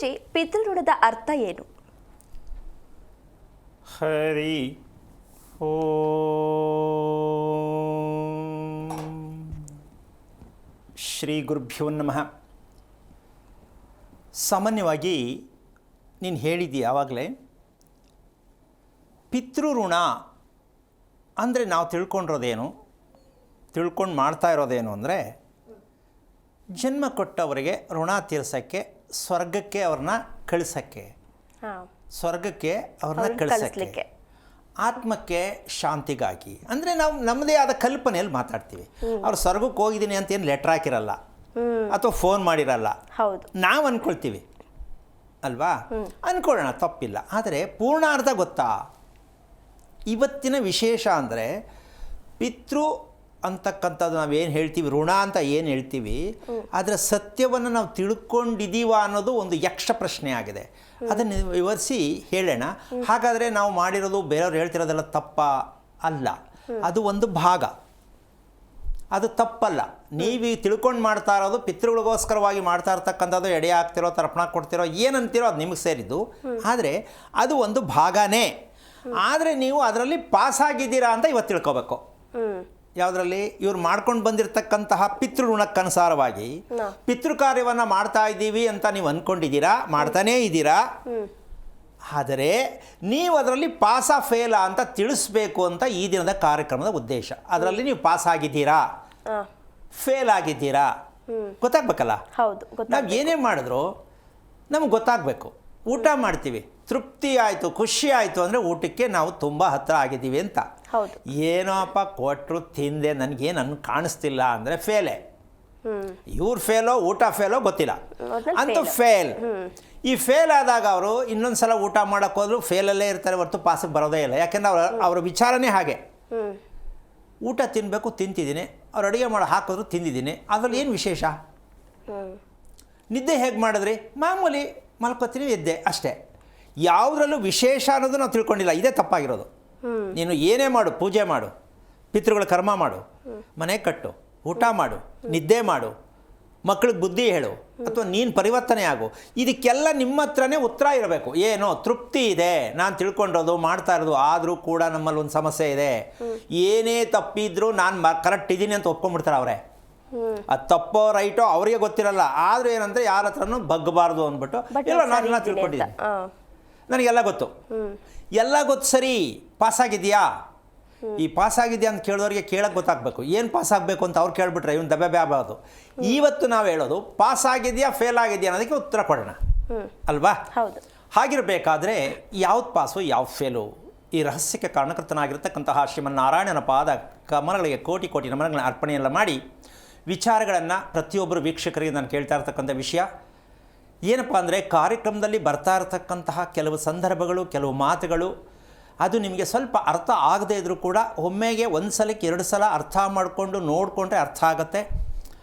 ಸ್ವಾಮೀಜಿ, ಪಿತೃಋಣದ ಅರ್ಥ ಏನು? ಹರಿ ಓಂ ಶ್ರೀ ಗುರುಭ್ಯೋ ನಮಃ. ಸಾಮಾನ್ಯವಾಗಿ ನೀನು ಹೇಳಿದ್ದೀಯ ಆವಾಗಲೇ, ಪಿತೃಋಣ ಅಂದರೆ ನಾವು ತಿಳ್ಕೊಂಡು ಮಾಡ್ತಾ ಇರೋದೇನು ಅಂದರೆ, ಜನ್ಮ ಕೊಟ್ಟವರಿಗೆ ಋಣ ತೀರ್ಸೋಕ್ಕೆ, ಸ್ವರ್ಗಕ್ಕೆ ಅವ್ರನ್ನ ಕಳಿಸೋಕ್ಕೆ, ಸ್ವರ್ಗಕ್ಕೆ ಅವ್ರನ್ನ ಕಳಿಸೋಕ್ಕೆ, ಆತ್ಮಕ್ಕೆ ಶಾಂತಿಗಾಗಿ. ಅಂದರೆ ನಾವು ನಮ್ಮದೇ ಆದ ಕಲ್ಪನೆಯಲ್ಲಿ ಮಾತಾಡ್ತೀವಿ. ಅವ್ರು ಸ್ವರ್ಗಕ್ಕೆ ಹೋಗಿದ್ದೀನಿ ಅಂತ ಏನು ಲೆಟ್ರ್ ಹಾಕಿರಲ್ಲ ಅಥವಾ ಫೋನ್ ಮಾಡಿರಲ್ಲ, ಹೌದು, ನಾವು ಅಂದ್ಕೊಳ್ತೀವಿ ಅಲ್ವಾ? ಅಂದ್ಕೊಳ್ಳೋಣ, ತಪ್ಪಿಲ್ಲ. ಆದರೆ ಪೂರ್ಣಾರ್ಥ ಗೊತ್ತಾ? ಇವತ್ತಿನ ವಿಶೇಷ ಅಂದರೆ ಪಿತೃ ಅಂತಕ್ಕಂಥದ್ದು ನಾವೇನು ಹೇಳ್ತೀವಿ, ಋಣ ಅಂತ ಏನು ಹೇಳ್ತೀವಿ, ಅದರ ಸತ್ಯವನ್ನು ನಾವು ತಿಳ್ಕೊಂಡಿದ್ದೀವ ಅನ್ನೋದು ಒಂದು ಯಕ್ಷ ಪ್ರಶ್ನೆ ಆಗಿದೆ. ಅದನ್ನು ವಿವರಿಸಿ ಹೇಳೋಣ. ಹಾಗಾದರೆ ನಾವು ಮಾಡಿರೋದು ಬೇರೆಯವ್ರು ಹೇಳ್ತಿರೋದೆಲ್ಲ ತಪ್ಪ ಅಲ್ಲ, ಅದು ಒಂದು ಭಾಗ, ಅದು ತಪ್ಪಲ್ಲ. ನೀವು ತಿಳ್ಕೊಂಡು ಮಾಡ್ತಾ ಇರೋದು ಪಿತೃಗಳಿಗೋಸ್ಕರವಾಗಿ ಮಾಡ್ತಾ ಇರ್ತಕ್ಕಂಥದ್ದು, ಎಡೆ ಹಾಕ್ತಿರೋ, ತರ್ಪಣ ಕೊಡ್ತಿರೋ, ಏನಂತೀರೋ ಅದು ನಿಮಗೆ ಸೇರಿದ್ದು. ಆದರೆ ಅದು ಒಂದು ಭಾಗನೇ. ಆದರೆ ನೀವು ಅದರಲ್ಲಿ ಪಾಸಾಗಿದ್ದೀರಾ ಅಂತ ಇವತ್ತು ತಿಳ್ಕೊಬೇಕು. ಯಾವುದರಲ್ಲಿ? ಇವ್ರು ಮಾಡ್ಕೊಂಡು ಬಂದಿರತಕ್ಕಂತಹ ಪಿತೃಋಣಕ್ಕನುಸಾರವಾಗಿ ಪಿತೃ ಕಾರ್ಯವನ್ನು ಮಾಡ್ತಾ ಇದ್ದೀವಿ ಅಂತ ನೀವು ಅಂದ್ಕೊಂಡಿದ್ದೀರಾ, ಮಾಡ್ತಾನೇ ಇದ್ದೀರಾ. ಆದರೆ ನೀವು ಅದರಲ್ಲಿ ಪಾಸಾ ಫೇಲಾ ಅಂತ ತಿಳಿಸ್ಬೇಕು ಅಂತ ಈ ದಿನದ ಕಾರ್ಯಕ್ರಮದ ಉದ್ದೇಶ. ಅದರಲ್ಲಿ ನೀವು ಪಾಸ್ ಆಗಿದ್ದೀರಾ, ಫೇಲ್ ಆಗಿದ್ದೀರಾ ಗೊತ್ತಾಗ್ಬೇಕಲ್ಲ. ಹೌದು, ನಾವು ಏನೇ ಮಾಡಿದ್ರು ನಮಗೆ ಗೊತ್ತಾಗಬೇಕು. ಊಟ ಮಾಡ್ತೀವಿ, ತೃಪ್ತಿ ಆಯಿತು, ಖುಷಿ ಆಯಿತು ಅಂದರೆ ಊಟಕ್ಕೆ ನಾವು ತುಂಬ ಹತ್ತಿರ ಆಗಿದ್ದೀವಿ ಅಂತ. ಏನೋ ಅಪ್ಪ ಕೊಟ್ಟರು ತಿಂದೆ, ನನಗೇನು ಕಾಣಿಸ್ತಿಲ್ಲ ಅಂದರೆ ಫೇಲೇ. ಇವ್ರು ಫೇಲೋ ಊಟ ಫೇಲೋ ಗೊತ್ತಿಲ್ಲ, ಅಂತೂ ಫೇಲ್. ಈ ಫೇಲ್ ಆದಾಗ ಅವರು ಇನ್ನೊಂದು ಸಲ ಊಟ ಮಾಡೋಕ್ಕೆ ಹೋದ್ರು ಫೇಲಲ್ಲೇ ಇರ್ತಾರೆ, ಹೊರತು ಪಾಸಿಗೆ ಬರೋದೇ ಇಲ್ಲ. ಯಾಕೆಂದರೆ ಅವರ ವಿಚಾರನೇ ಹಾಗೆ. ಊಟ ತಿನ್ನಬೇಕು, ತಿಂತಿದ್ದೀನಿ, ಅವ್ರು ಅಡುಗೆ ಮಾಡಿ ಹಾಕಿದ್ರು ತಿಂದಿದ್ದೀನಿ, ಅದರಲ್ಲಿ ಏನು ವಿಶೇಷ? ನಿದ್ದೆ ಹೇಗೆ ಮಾಡಿದ್ರಿ? ಮಾಮೂಲಿ ಮಲ್ಕೋತೀನಿ, ಎದ್ದೆ ಅಷ್ಟೇ. ಯಾವುದ್ರಲ್ಲೂ ವಿಶೇಷ ಅನ್ನೋದು ನಾವು ತಿಳ್ಕೊಂಡಿಲ್ಲ. ಇದೇ ತಪ್ಪಾಗಿರೋದು. ನೀನು ಏನೇ ಮಾಡು, ಪೂಜೆ ಮಾಡು, ಪಿತೃಗಳ ಕರ್ಮ ಮಾಡು, ಮನೆ ಕಟ್ಟು, ಊಟ ಮಾಡು, ನಿದ್ದೆ ಮಾಡು, ಮಕ್ಕಳಿಗೆ ಬುದ್ಧಿ ಹೇಳು, ಅಥವಾ ನೀನು ಪರಿವರ್ತನೆ ಆಗು, ಇದಕ್ಕೆಲ್ಲ ನಿಮ್ಮ ಹತ್ರನೇ ಉತ್ತರ ಇರಬೇಕು. ಏನೋ ತೃಪ್ತಿ ಇದೆ, ನಾನು ತಿಳ್ಕೊಂಡಿರೋದು ಮಾಡ್ತಾ ಇರೋದು. ಆದರೂ ಕೂಡ ನಮ್ಮಲ್ಲಿ ಒಂದು ಸಮಸ್ಯೆ ಇದೆ. ಏನೇ ತಪ್ಪಿದ್ರೂ ನಾನು ಕರೆಕ್ಟ್ ಇದ್ದೀನಿ ಅಂತ ಒಪ್ಕೊಂಡ್ಬಿಡ್ತಾರೆ ಅವರೇ. ಅದು ತಪ್ಪೋ ರೈಟೋ ಅವರಿಗೆ ಗೊತ್ತಿರಲ್ಲ. ಆದರೂ ಏನಂದರೆ ಯಾರ ಹತ್ರನೂ ಬಗ್ಗಬಾರ್ದು ಅಂದ್ಬಿಟ್ಟು, ಇಲ್ಲ ನಾನೆಲ್ಲ ತಿಳ್ಕೊಂಡಿದ್ದೀನಿ, ನನಗೆಲ್ಲ ಗೊತ್ತು, ಎಲ್ಲ ಗೊತ್ತು. ಸರಿ, ಪಾಸಾಗಿದೆಯಾ? ಈ ಪಾಸಾಗಿದೆಯಾ ಅಂತ ಕೇಳೋರಿಗೆ ಕೇಳೋಕ್ಕೆ ಗೊತ್ತಾಗಬೇಕು. ಏನು ಪಾಸಾಗಬೇಕು ಅಂತ ಅವ್ರು ಕೇಳಿಬಿಟ್ರೆ ಇವನು ದಬ್ಬೆ ಆಗಬಾರ್ದು. ಇವತ್ತು ನಾವು ಹೇಳೋದು ಪಾಸಾಗಿದೆಯಾ ಫೇಲ್ ಆಗಿದೆಯಾ ಅನ್ನೋದಕ್ಕೆ ಉತ್ತರ ಕೊಡೋಣ ಅಲ್ವಾ? ಹಾಗಿರಬೇಕಾದ್ರೆ ಯಾವ್ದು ಪಾಸು ಯಾವ್ದು ಫೇಲು, ಈ ರಹಸ್ಯಕ್ಕೆ ಕಾರಣಕರ್ತನಾಗಿರ್ತಕ್ಕಂತಹ ಶ್ರೀಮನ್ನಾರಾಯಣನ ಪಾದ ಕಮಲಗಳಿಗೆ ಕೋಟಿ ಕೋಟಿ ನಮನಗಳನ್ನು ಅರ್ಪಣೆಯೆಲ್ಲ ಮಾಡಿ ವಿಚಾರಗಳನ್ನು ಪ್ರತಿಯೊಬ್ಬರು ವೀಕ್ಷಕರಿಗೆ ನಾನು ಕೇಳ್ತಾ ಇರ್ತಕ್ಕಂಥ ವಿಷಯ ಏನಪ್ಪ ಅಂದರೆ, ಕಾರ್ಯಕ್ರಮದಲ್ಲಿ ಬರ್ತಾ ಇರತಕ್ಕಂತಹ ಕೆಲವು ಸಂದರ್ಭಗಳು, ಕೆಲವು ಮಾತುಗಳು ಅದು ನಿಮಗೆ ಸ್ವಲ್ಪ ಅರ್ಥ ಆಗದೇ ಇದ್ದರೂ ಕೂಡ ಒಮ್ಮೆಗೆ ಒಂದು ಸಲಕ್ಕೆ 2 ಸಲ ಅರ್ಥ ಮಾಡಿಕೊಂಡು ನೋಡಿಕೊಂಡ್ರೆ ಅರ್ಥ ಆಗುತ್ತೆ.